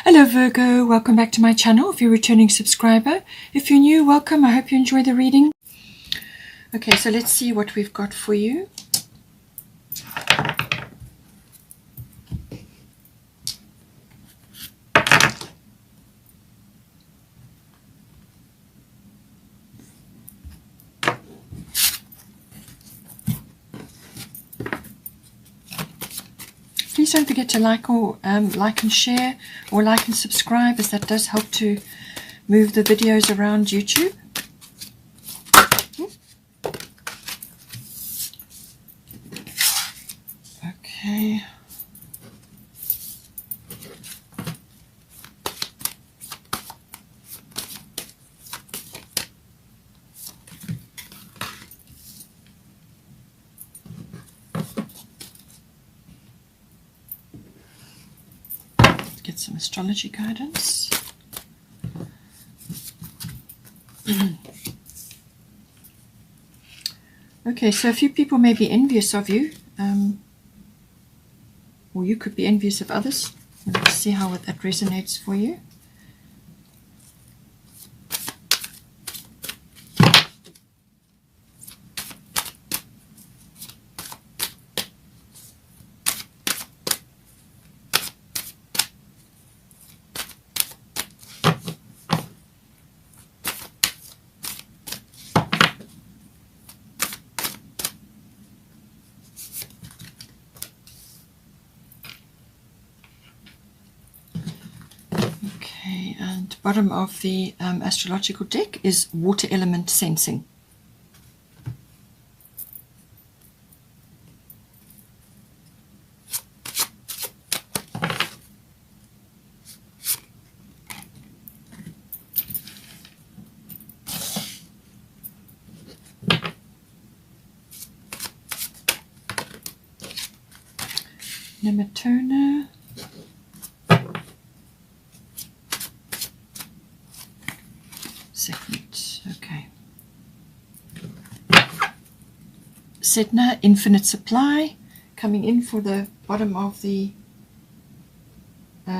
Hello Virgo, welcome back to my channel if you're a returning subscriber. If you're new, welcome. I hope you enjoy the reading. Okay, so let's see what we've got for you. Please don't forget to like and share, or like and subscribe, as that does help to move the videos around YouTube. Okay. Get some astrology guidance. Okay, so a few people may be envious of you, or you could be envious of others. Let's see how that resonates for you. And bottom of the astrological deck is water element sensing. Nematona. Segment, okay. Sedna, infinite supply, coming in for the bottom of the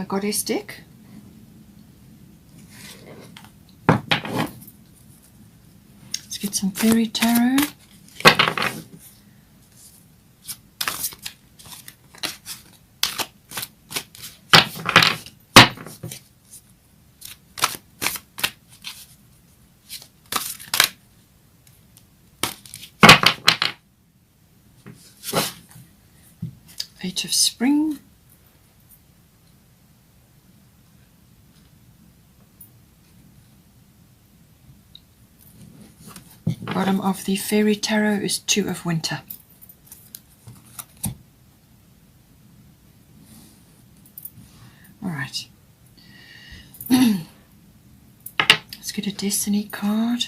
goddess deck. Let's get some fairy tarot. Eight of Spring. Bottom of the Fairy Tarot is Two of Winter. All right. Let's get a Destiny card.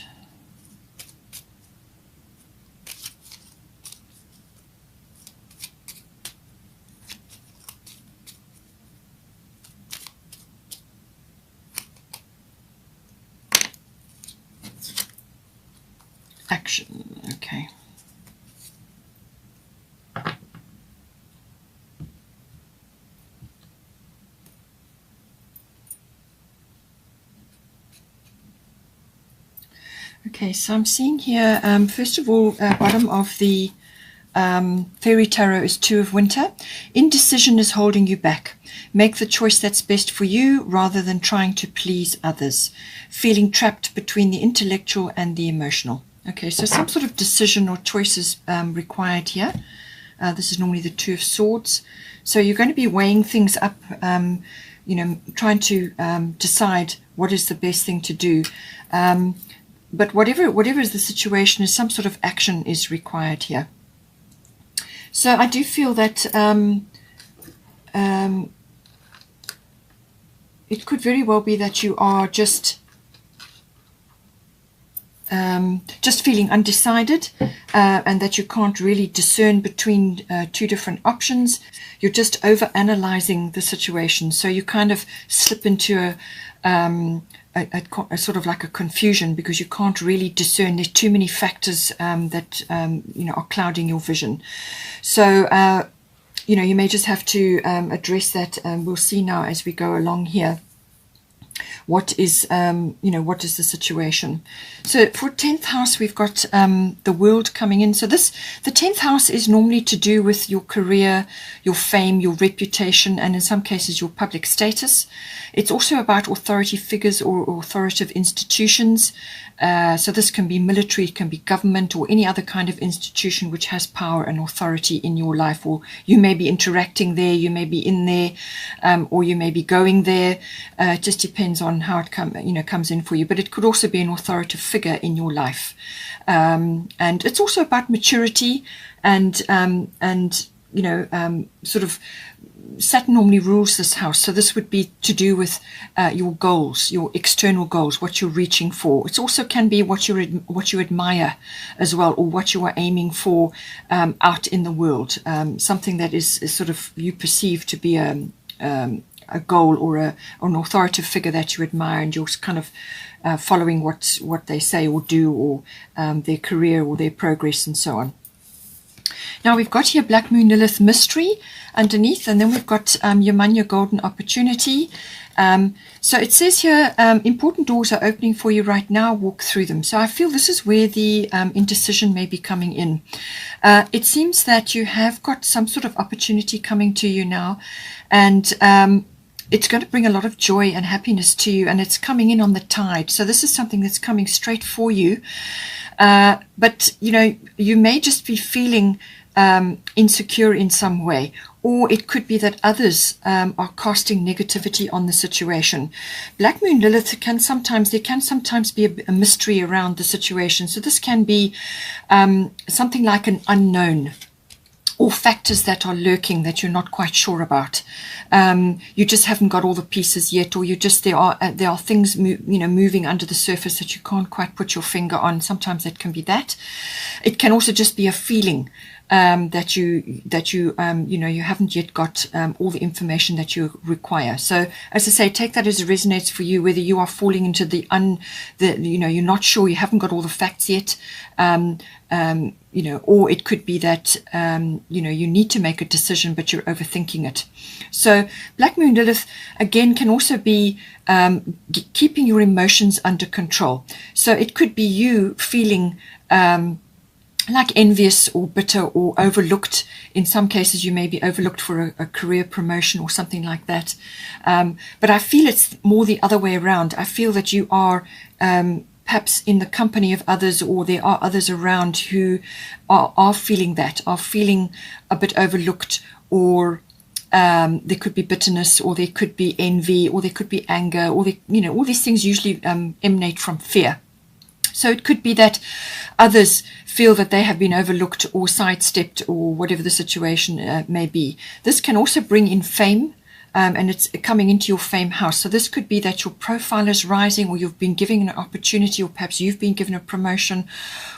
Action, okay. Okay, so I'm seeing here, first of all, bottom of the Fairy Tarot is Two of Winter. Indecision is holding you back. Make the choice that's best for you rather than trying to please others. Feeling trapped between the intellectual and the emotional. Okay, so some sort of decision or choices required here. This is normally the Two of Swords. So you're going to be weighing things up, trying to decide what is the best thing to do. But whatever is the situation, is some sort of action is required here. So I do feel that it could very well be that you are just feeling undecided, and that you can't really discern between two different options. You're just over-analyzing the situation, so you kind of slip into a sort of like a confusion, because you can't really discern. There's too many factors that are clouding your vision. So you may just have to address that, and we'll see now as we go along here. what is what is the situation. So for 10th house, we've got the world coming in. So the 10th house is normally to do with your career, your fame, your reputation, and in some cases your public status. It's also about authority figures or authoritative institutions. So this can be military, it can be government, or any other kind of institution which has power and authority in your life, or you may be interacting there, you may be in there, or you may be going there. It just depends on how it comes in for you. But it could also be an authoritative figure in your life, and it's also about maturity and sort of. Saturn normally rules this house, so this would be to do with your goals, your external goals, what you're reaching for. It also can be what you admire as well, or what you are aiming for out in the world, something that is sort of you perceive to be a goal or an authoritative figure that you admire, and you're kind of following what they say or do, or their career or their progress and so on. Now we've got here Black Moon Lilith mystery underneath, and then we've got your golden opportunity. So it says here, important doors are opening for you right now, walk through them. So I feel this is where the indecision may be coming in. It seems that you have got some sort of opportunity coming to you now, and it's going to bring a lot of joy and happiness to you, and it's coming in on the tide. So this is something that's coming straight for you. But you may just be feeling insecure in some way, or it could be that others are casting negativity on the situation. Black Moon Lilith there can sometimes be a mystery around the situation. So this can be something like an unknown, or factors that are lurking that you're not quite sure about. You just haven't got all the pieces yet, or there are things moving under the surface that you can't quite put your finger on. Sometimes it can be that. It can also just be a feeling that you haven't yet got all the information that you require. So as I say, take that as it resonates for you, whether you are falling into you're not sure, you haven't got all the facts yet, or it could be that you need to make a decision but you're overthinking it. So Black Moon Lilith again can also be keeping your emotions under control. So it could be you feeling like envious or bitter or overlooked. In some cases you may be overlooked for a career promotion or something like that, but I feel it's more the other way around. I feel that you are perhaps in the company of others, or there are others around who are feeling a bit overlooked, or there could be bitterness, or there could be envy, or there could be anger, or all these things usually emanate from fear. So it could be that others feel that they have been overlooked or sidestepped, or whatever the situation may be. This can also bring in fame, and it's coming into your fame house. So this could be that your profile is rising, or you've been given an opportunity, or perhaps you've been given a promotion,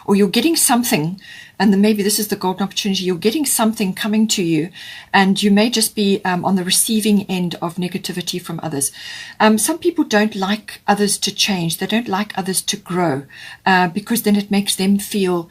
or you're getting something, and then maybe this is the golden opportunity. You're getting something coming to you, and you may just be on the receiving end of negativity from others. Some people don't like others to change. They don't like others to grow, because then it makes them feel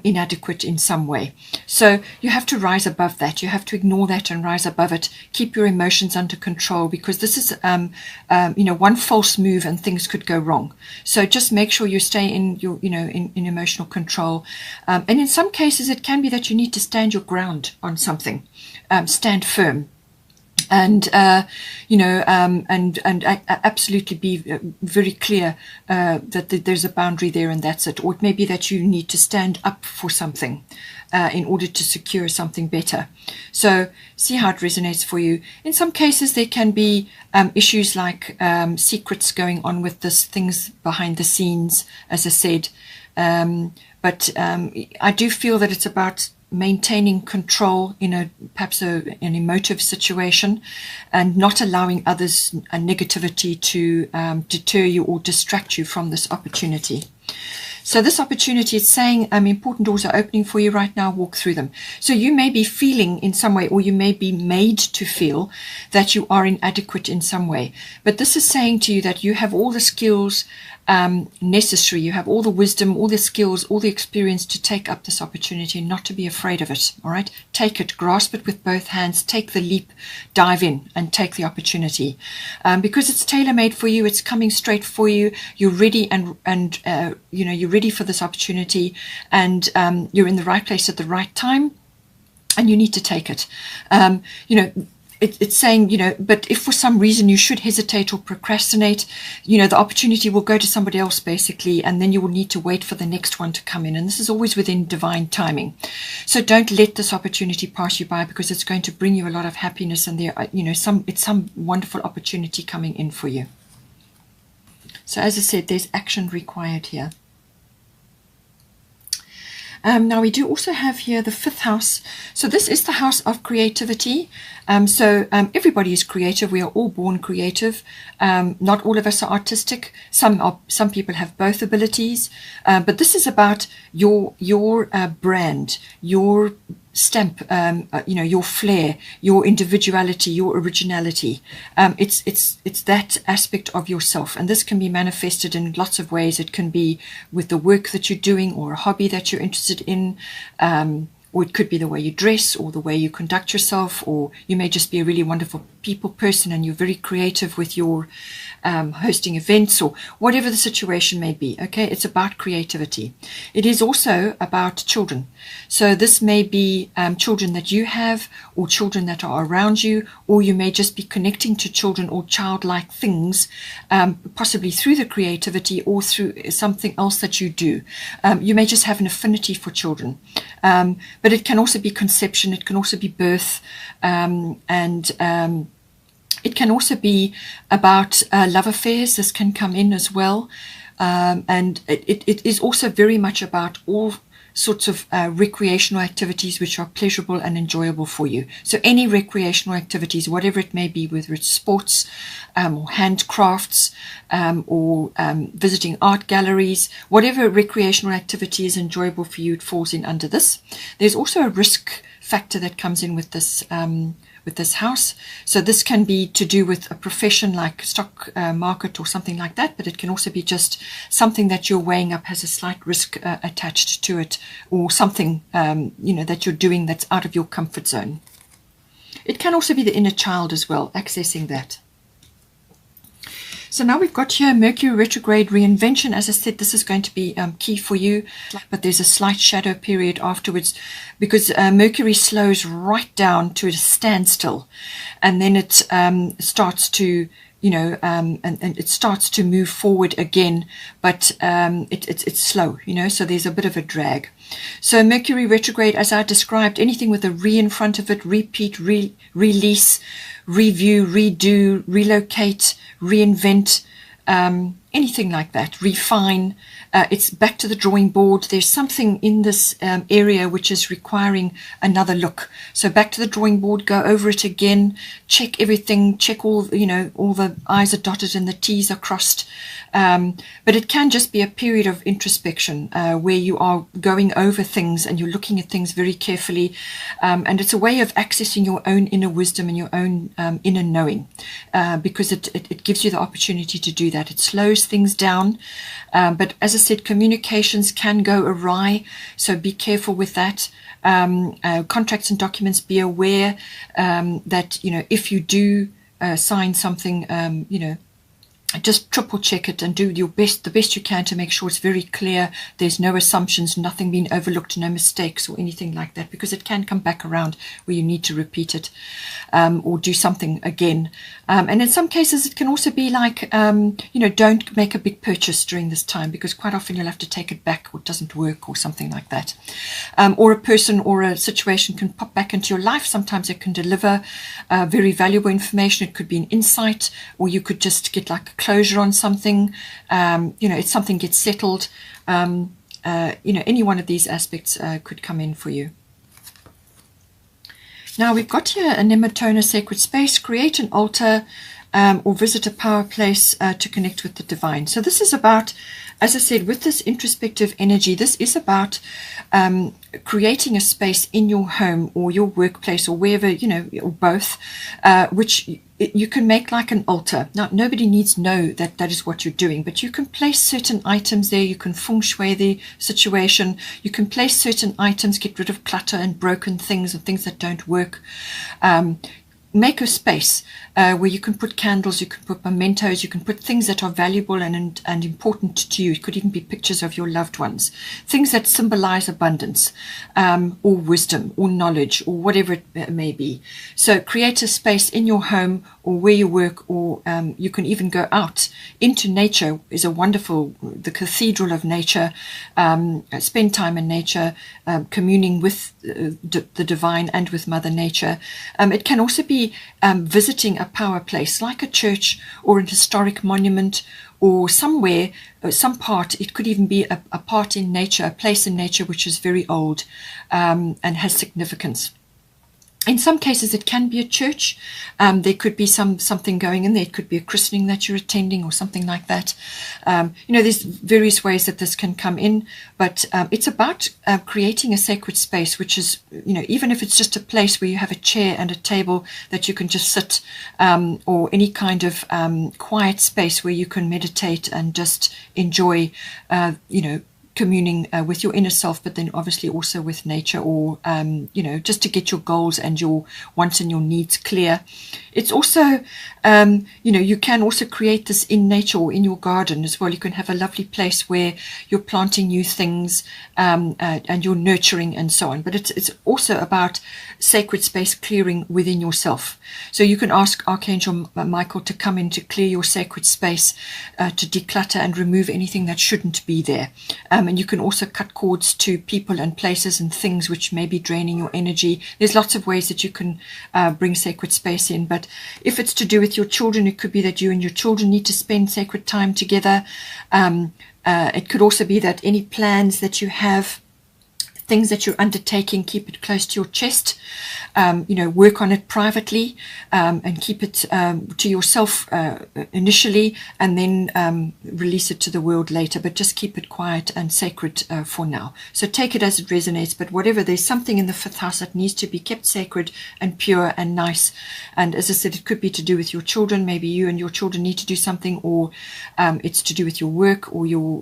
inadequate in some way. So you have to rise above that. You have to ignore that and rise above it. Keep your emotions under control, because this is one false move and things could go wrong. So just make sure you stay in your in emotional control. And in some cases it can be that you need to stand your ground on something, stand firm. And absolutely be very clear that there's a boundary there, and that's it. Or it may be that you need to stand up for something in order to secure something better. So see how it resonates for you. In some cases there can be issues like secrets going on with this, things behind the scenes, as I said. But I do feel that it's about maintaining control in perhaps an emotive situation, and not allowing others negativity to deter you or distract you from this opportunity. So this opportunity is saying important doors are opening for you right now, walk through them. So you may be feeling in some way, or you may be made to feel that you are inadequate in some way. But this is saying to you that you have all the skills necessary, you have all the wisdom, all the skills, all the experience to take up this opportunity, not to be afraid of it. All right, take it, grasp it with both hands, take the leap, dive in and take the opportunity, because it's tailor-made for you. It's coming straight for you. You're ready, and you're ready for this opportunity, and you're in the right place at the right time, and you need to take it. It's saying, but if for some reason you should hesitate or procrastinate, the opportunity will go to somebody else basically, and then you will need to wait for the next one to come in. And this is always within divine timing. So don't let this opportunity pass you by, because it's going to bring you a lot of happiness, and it's some wonderful opportunity coming in for you. So as I said, there's action required here. Now we do also have here the 5th house. So this is the house of creativity. Everybody is creative. We are all born creative. Not all of us are artistic. Some people have both abilities. But this is about your brand, your stamp, your flair, your individuality, your originality. It's that aspect of yourself, and this can be manifested in lots of ways. It can be with the work that you're doing, or a hobby that you're interested in, or it could be the way you dress, or the way you conduct yourself, or you may just be a really wonderful people person and you're very creative with your hosting events, or whatever the situation may be. Okay, it's about creativity. It is also about children. So this may be children that you have, or children that are around you, or you may just be connecting to children or childlike things, possibly through the creativity or through something else that you do. You may just have an affinity for children, but it can also be conception, it can also be birth, it can also be about love affairs. This can come in as well. And it is also very much about all sorts of recreational activities which are pleasurable and enjoyable for you. So any recreational activities, whatever it may be, whether it's sports or handcrafts or visiting art galleries, whatever recreational activity is enjoyable for you, it falls in under this. There's also a risk factor that comes in with this house. So this can be to do with a profession like stock market or something like that, but it can also be just something that you're weighing up has a slight risk attached to it, or something that you're doing that's out of your comfort zone. It can also be the inner child as well, accessing that. So now we've got here Mercury retrograde reinvention. As I said, this is going to be key for you, but there's a slight shadow period afterwards, because Mercury slows right down to a standstill, and then it starts to and it starts to move forward again, but it's slow, so there's a bit of a drag. So Mercury retrograde, as I described, anything with a re in front of it, repeat, release, review, redo, relocate, reinvent, anything like that, refine. It's back to the drawing board. There's something in this area which is requiring another look. So back to the drawing board, go over it again, check everything, check all the I's are dotted and the T's are crossed. But it can just be a period of introspection where you are going over things and you're looking at things very carefully. And it's a way of accessing your own inner wisdom and your own inner knowing, because it gives you the opportunity to do that. It slows things down. But as I said, communications can go awry, so be careful with that. Contracts and documents, be aware that, if you do sign something, just triple check it and do the best you can to make sure it's very clear. There's no assumptions, nothing being overlooked, no mistakes or anything like that, because it can come back around where you need to repeat it or do something again. And in some cases it can also be like, don't make a big purchase during this time, because quite often you'll have to take it back, or it doesn't work or something like that. Or a person or a situation can pop back into your life. Sometimes it can deliver very valuable information. It could be an insight, or you could just get like closure on something. It's something gets settled. Any one of these aspects could come in for you. Now we've got here a Nematona sacred space. Create an altar or visit a power place to connect with the divine. So this is about, as I said, with this introspective energy, this is about creating a space in your home or your workplace or wherever, or both, which you can make like an altar. Now, nobody needs to know that that is what you're doing, but you can place certain items there. You can feng shui the situation. You can place certain items, get rid of clutter and broken things and things that don't work. Make a space where you can put candles, you can put mementos, you can put things that are valuable and important to you. It could even be pictures of your loved ones, things that symbolize abundance, or wisdom or knowledge or whatever it may be. So create a space in your home or where you work, or you can even go out into nature. Is a wonderful, the cathedral of nature. Spend time in nature, communing with the divine and with Mother Nature. It can also be visiting a power place like a church or an historic monument or somewhere, some part. It could even be a part in nature, a place in nature which is very old and has significance. In some cases, it can be a church. There could be something going in there. It could be a christening that you're attending or something like that. There's various ways that this can come in, but it's about creating a sacred space, which is, even if it's just a place where you have a chair and a table that you can just sit, or any kind of quiet space where you can meditate and just enjoy, communing with your inner self, but then obviously also with nature, or just to get your goals and your wants and your needs clear. It's also you can also create this in nature or in your garden as well. You can have a lovely place where you're planting new things and you're nurturing and so on, but it's also about sacred space clearing within yourself. So you can ask Archangel Michael to come in to clear your sacred space, to declutter and remove anything that shouldn't be there. And you can also cut cords to people and places and things which may be draining your energy. There's lots of ways that you can bring sacred space in, but if it's to do with your children, it could be that you and your children need to spend sacred time together. It could also be that any plans that you have, things that you're undertaking, keep it close to your chest. Work on it privately, and keep it to yourself initially, and then release it to the world later, but just keep it quiet and sacred for now. So take it as it resonates, but whatever, there's something in the fifth house that needs to be kept sacred and pure and nice. And as I said, it could be to do with your children. Maybe you and your children need to do something, or it's to do with your work or your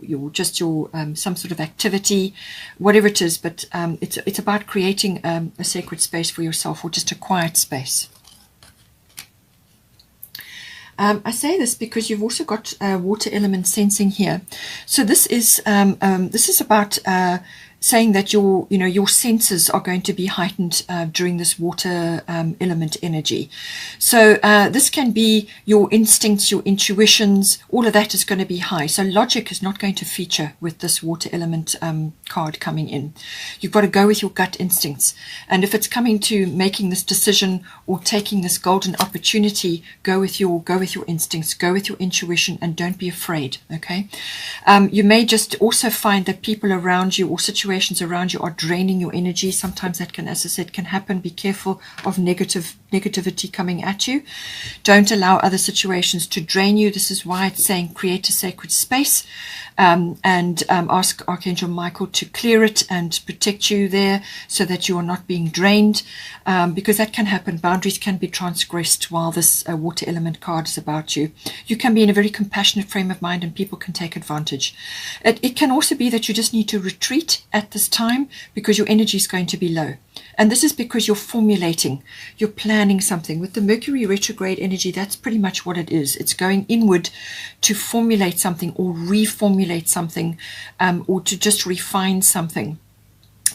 some sort of activity, whatever it is. But it's about creating a sacred space for yourself, or just a quiet space. I say this because you've also got water element sensing here. So this is about saying that your senses are going to be heightened during this water element energy. So this can be your instincts, your intuitions, all of that is going to be high. So logic is not going to feature with this water element card coming in. You've got to go with your gut instincts. And if it's coming to making this decision or taking this golden opportunity, go with your instincts, go with your intuition, and don't be afraid. Okay. You may just also find that people around you or situations around you are draining your energy. Sometimes that can, as I said, can happen. Be careful of negativity coming at you. Don't allow other situations to drain you. This is why it's saying create a sacred space, and ask Archangel Michael to clear it and protect you there so that you are not being drained, because that can happen. Boundaries can be transgressed while this water element card is about you. You can be in a very compassionate frame of mind and people can take advantage. It can also be that you just need to retreat at this time because your energy is going to be low. And this is because you're formulating, you're planning something. With the Mercury retrograde energy, that's pretty much what it is. It's going inward to formulate something or reformulate something, or to just refine something.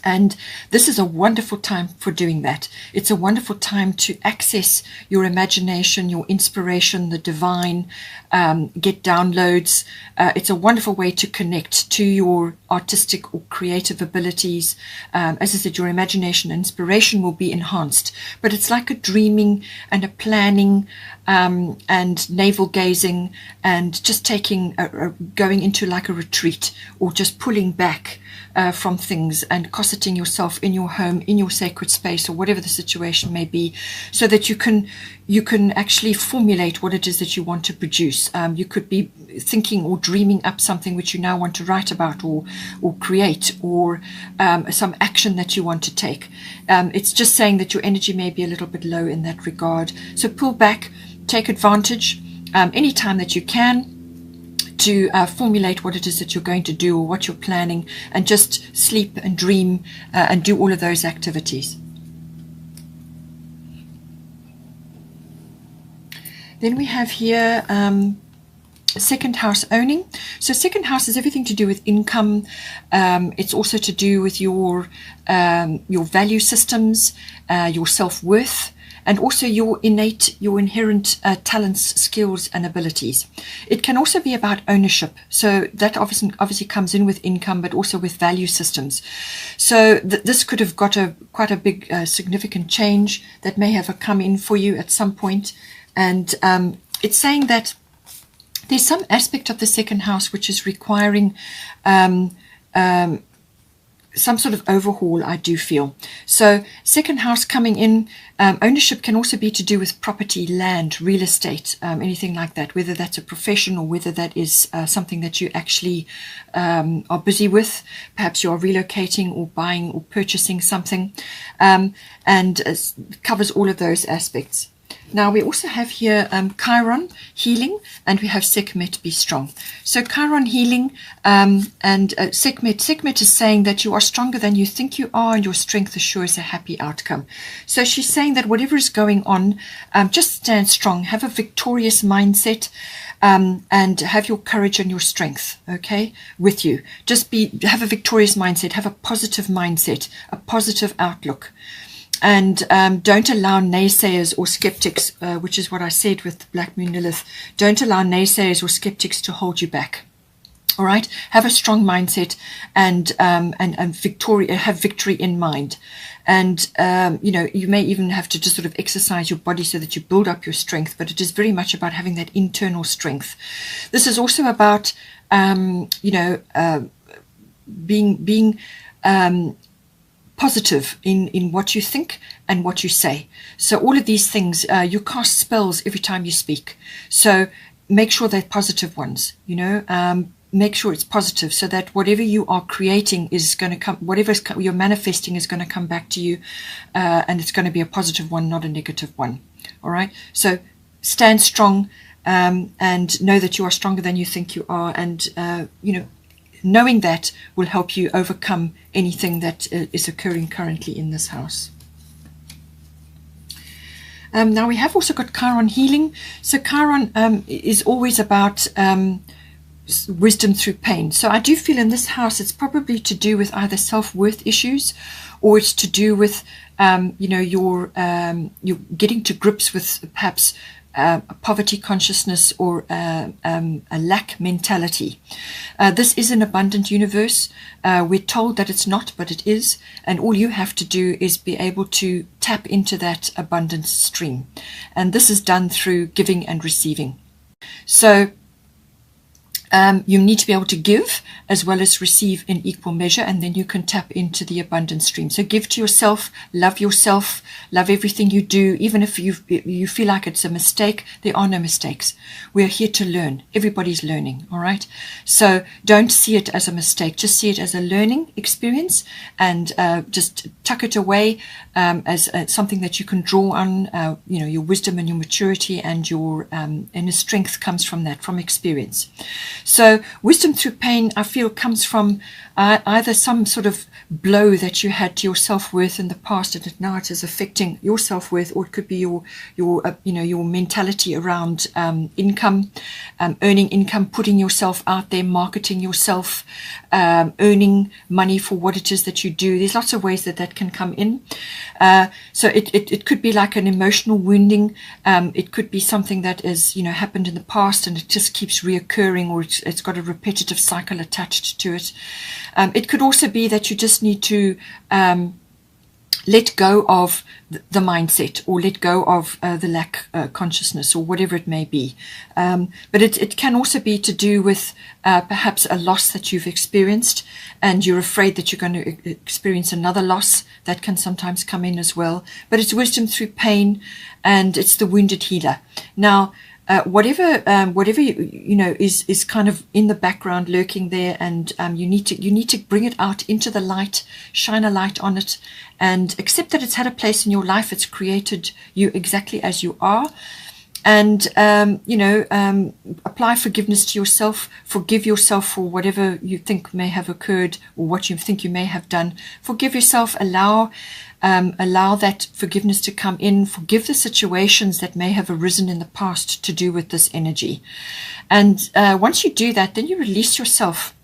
And this is a wonderful time for doing that. It's a wonderful time to access your imagination, your inspiration, the divine, get downloads. It's a wonderful way to connect to your artistic or creative abilities. As I said, your imagination and inspiration will be enhanced. But it's like a dreaming and a planning and navel gazing and just taking going into like a retreat, or just pulling back from things and cosseting yourself in your home, in your sacred space, or whatever the situation may be, so that you can actually formulate what it is that you want to produce. You could be thinking or dreaming up something which you now want to write about, or create, or some action that you want to take. It's just saying that your energy may be a little bit low in that regard. So pull back, take advantage anytime that you can to formulate what it is that you're going to do or what you're planning, and just sleep and dream and do all of those activities. Then we have here second house owning. So second house is everything to do with income. It's also to do with your value systems, your self-worth, and also your inherent talents, skills, and abilities. It can also be about ownership. So that obviously comes in with income, but also with value systems. So this could have got quite a big, significant change that may have come in for you at some point. And it's saying that there's some aspect of the second house which is requiring some sort of overhaul, I do feel. So second house coming in, ownership can also be to do with property, land, real estate, anything like that, whether that's a profession or whether that is something that you actually are busy with. Perhaps you're relocating or buying or purchasing something, and covers all of those aspects. Now we also have here Chiron, healing, and we have Sekhmet, be strong. So Chiron, healing, and Sekhmet is saying that you are stronger than you think you are, and your strength assures a happy outcome. So she's saying that whatever is going on, just stand strong, have a victorious mindset, and have your courage and your strength, okay, with you. Just have a victorious mindset, have a positive mindset, a positive outlook. And don't allow naysayers or skeptics, which is what I said with Black Moon Lilith, don't allow naysayers or skeptics to hold you back. All right, have a strong mindset and have victory in mind. And you may even have to just sort of exercise your body so that you build up your strength, but it is very much about having that internal strength. This is also about being positive in what you think and what you say. So all of these things, you cast spells every time you speak. So make sure they're positive ones, make sure it's positive, so that whatever you are creating is going to come, whatever you're manifesting is going to come back to you, and it's going to be a positive one, not a negative one. All right. So stand strong, and know that you are stronger than you think you are, and knowing that will help you overcome anything that is occurring currently in this house. Now we have also got Chiron, healing. So Chiron is always about wisdom through pain. So I do feel in this house it's probably to do with either self-worth issues, or it's to do with you're getting to grips with perhaps a poverty consciousness or a lack mentality. This is an abundant universe. We're told that it's not, but it is, and all you have to do is be able to tap into that abundance stream, and this is done through giving and receiving. So you need to be able to give as well as receive in equal measure, and then you can tap into the abundance stream. So give to yourself, love everything you do, even if you feel like it's a mistake. There are no mistakes. We are here to learn. Everybody's learning, all right? So don't see it as a mistake. Just see it as a learning experience, and just tuck it away as something that you can draw on. Your wisdom and your maturity and your inner strength comes from that, from experience. So wisdom through pain, I feel, comes from either some sort of blow that you had to your self-worth in the past, and now it is affecting your self-worth, or it could be your mentality around income, earning income, putting yourself out there, marketing yourself, earning money for what it is that you do. There's lots of ways that can come in. So it could be like an emotional wounding. It could be something that is happened in the past and it just keeps reoccurring, or it's got a repetitive cycle attached to it. It could also be that you just need to let go of the mindset, or let go of the lack consciousness, or whatever it may be. But it can also be to do with perhaps a loss that you've experienced, and you're afraid that you're going to experience another loss. That can sometimes come in as well. But it's wisdom through pain, and it's the wounded healer. Now, whatever is kind of in the background lurking there, and you need to bring it out into the light, shine a light on it, and accept that it's had a place in your life. It's created you exactly as you are, and apply forgiveness to yourself. Forgive yourself for whatever you think may have occurred, or what you think you may have done. Forgive yourself. Allow that forgiveness to come in. Forgive the situations that may have arisen in the past to do with this energy. And once you do that, then you release yourself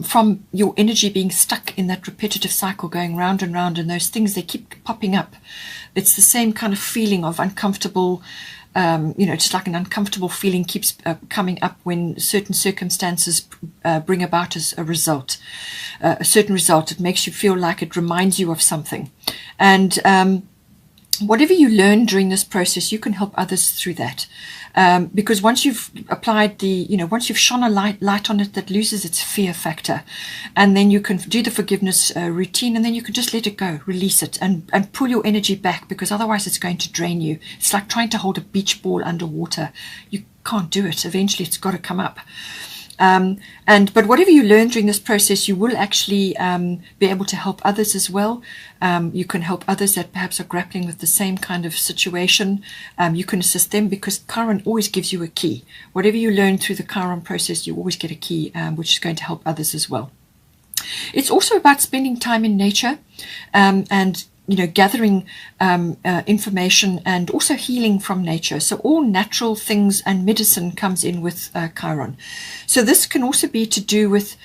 from your energy being stuck in that repetitive cycle, going round and round, and those things, they keep popping up. It's the same kind of feeling of uncomfortable, just like an uncomfortable feeling keeps coming up when certain circumstances bring about as a result, a certain result. It makes you feel like it reminds you of something. And whatever you learn during this process, you can help others through that. Because once you've applied once you've shone a light on it, that loses its fear factor. And then you can do the forgiveness routine, and then you can just let it go, release it, and pull your energy back, because otherwise it's going to drain you. It's like trying to hold a beach ball underwater. You can't do it. Eventually it's got to come up. But whatever you learn during this process, you will actually be able to help others as well. You can help others that perhaps are grappling with the same kind of situation. You can assist them, because Chiron always gives you a key. Whatever you learn through the Chiron process, you always get a key, which is going to help others as well. It's also about spending time in nature, and gathering information, and also healing from nature. So all natural things and medicine comes in with Chiron. So this can also be to do with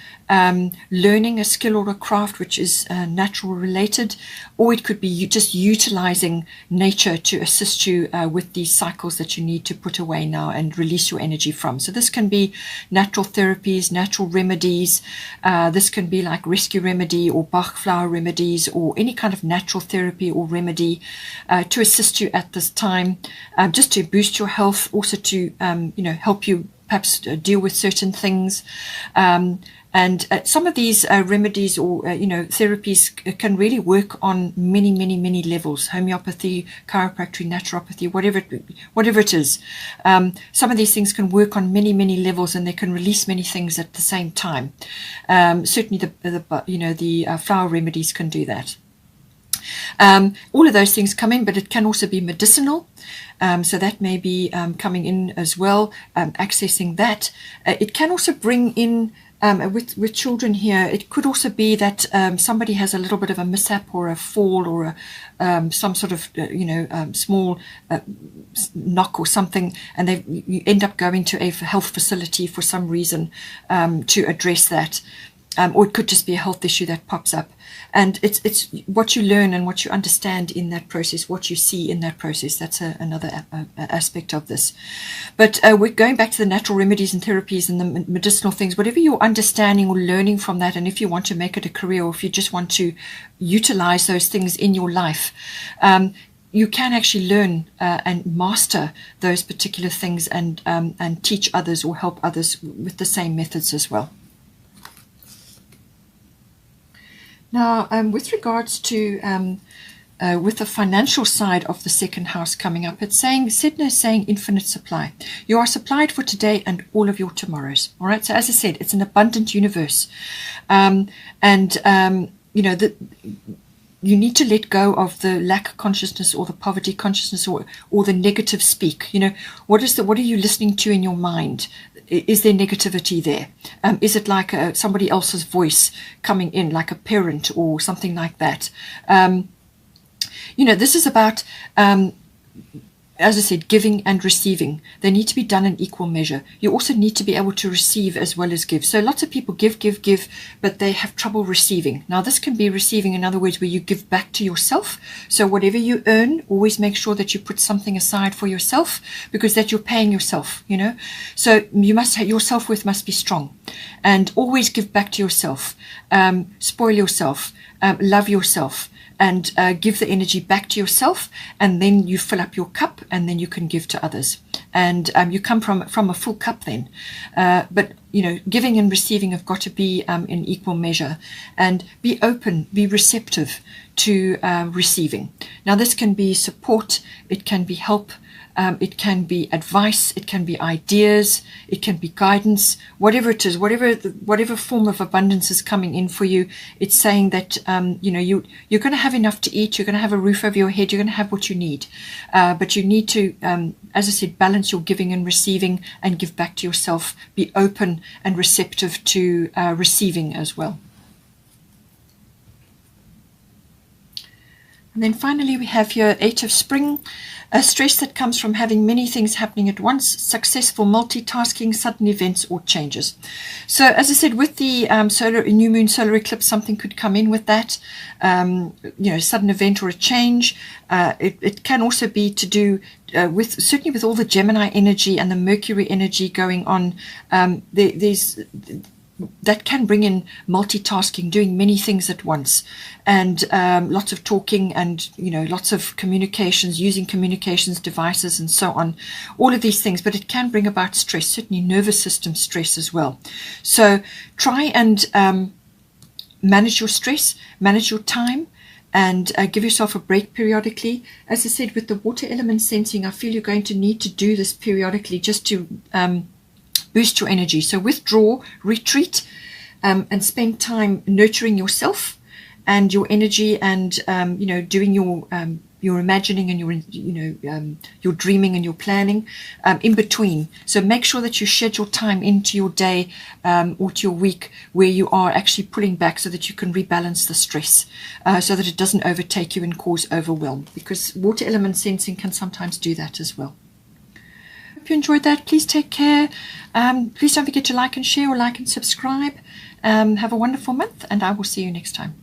learning a skill or a craft which is natural related, or it could be just utilizing nature to assist you with these cycles that you need to put away now and release your energy from. So this can be natural therapies, natural remedies. This can be like rescue remedy or Bach flower remedies, or any kind of natural therapy or remedy to assist you at this time, just to boost your health, also to help you perhaps deal with certain things. And some of these remedies or therapies can really work on many, many, many levels: homeopathy, chiropractic, naturopathy, whatever it is. Some of these things can work on many, many levels, and they can release many things at the same time. Certainly, the flower remedies can do that. All of those things come in, but it can also be medicinal. So that may be coming in as well, accessing that. It can also bring in, with children here, it could also be that somebody has a little bit of a mishap or a fall, or some sort of small knock or something, and you end up going to a health facility for some reason to address that. Or it could just be a health issue that pops up. And it's what you learn and what you understand in that process, what you see in that process. That's another aspect of this. But we're going back to the natural remedies and therapies and the medicinal things. Whatever you're understanding or learning from that, and if you want to make it a career, or if you just want to utilize those things in your life, you can actually learn and master those particular things, and teach others or help others with the same methods as well. Now, with regards to with the financial side of the second house coming up, it's saying, Sedna is saying infinite supply. You are supplied for today and all of your tomorrows. All right. So as I said, it's an abundant universe, you need to let go of the lack consciousness, or the poverty consciousness, or the negative speak. What are you listening to in your mind? Is there negativity there? Is it like somebody else's voice coming in, like a parent or something like that? This is about, as I said, giving and receiving. They need to be done in equal measure. You also need to be able to receive as well as give. So lots of people give, but they have trouble receiving. Now, this can be receiving, in other words, where you give back to yourself. So whatever you earn, always make sure that you put something aside for yourself, because that you're paying yourself, So your self-worth must be strong, and always give back to yourself. Spoil yourself. love yourself and give the energy back to yourself, and then you fill up your cup, and then you can give to others. And you come from a full cup then. But, you know, giving and receiving have got to be in equal measure, and be open, be receptive to receiving. Now, this can be support, it can be help, it can be advice, it can be ideas, it can be guidance, whatever it is, whatever form of abundance is coming in for you. It's saying that you know, you're going to have enough to eat, you're going to have a roof over your head, you're going to have what you need, but you need to, as I said, balance your giving and receiving, and give back to yourself. Be open and receptive to receiving as well. And then finally we have here 8 of Spring, a stress that comes from having many things happening at once, successful multitasking, sudden events or changes. So as I said, with the new moon solar eclipse, something could come in with that, you know, sudden event or a change. It can also be to do certainly with all the Gemini energy and the Mercury energy going on. That can bring in multitasking, doing many things at once, and lots of talking, and, you know, lots of communications, using communications devices and so on, all of these things. But it can bring about stress, certainly nervous system stress as well. So try and manage your stress, manage your time, and give yourself a break periodically. As I said, with the water element sensing, I feel you're going to need to do this periodically just to boost your energy. So withdraw, retreat, and spend time nurturing yourself and your energy, and you know, doing your imagining and your dreaming and your planning in between. So make sure that you schedule time into your day or to your week where you are actually pulling back, so that you can rebalance the stress, so that it doesn't overtake you and cause overwhelm, because water element sensing can sometimes do that as well. If you enjoyed that, please take care. Please don't forget to like and share, or like and subscribe. Have a wonderful month, and I will see you next time.